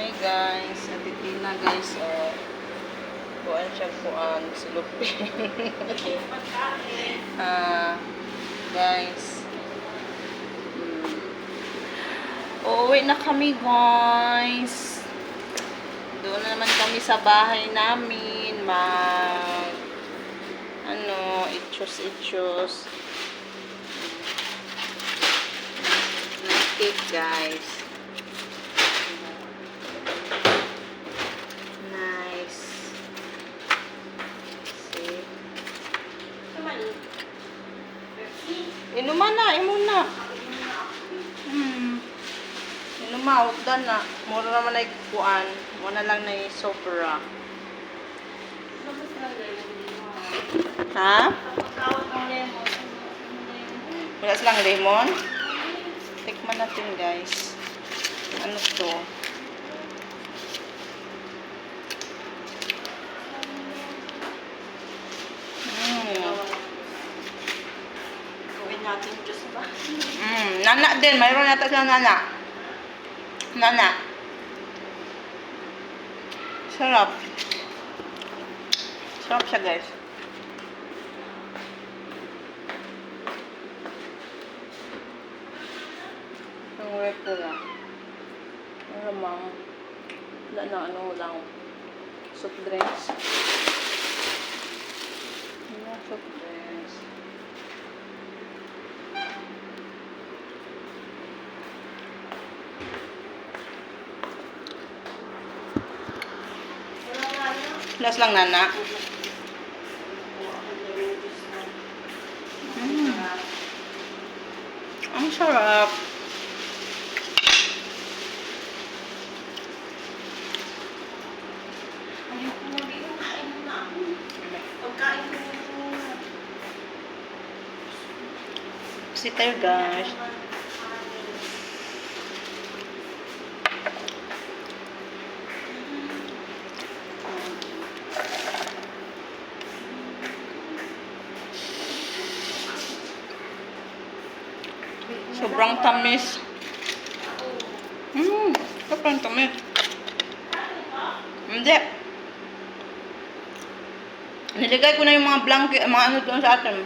Hi guys, Ate Tina guys, kuan siya kuan, silupin. Guys, uuwi na kami guys. Doon na naman kami sa bahay namin, itchos. Cake guys. Nice. See? Inuman na, imuna. Inuman, ugdan na. Mura naman na ikuan. Muna lang na sobra. Ha? Wala silang lemon? Tikman natin guys. Ano to? Gawin natin juice ba? Nana din. Mayroon yata silang nana. Nana. Sarap. Sarap siya guys. Ang work ko lang. Maramang. Wala na ano lang. Soft drinks. Soft drinks. Plus lang nana. Ang sarap. Sit there guys. Sobrang tamis. Sobrang tamis. Hindi. Nilagay ko na yung mga blanket, mga ano doon sa atin.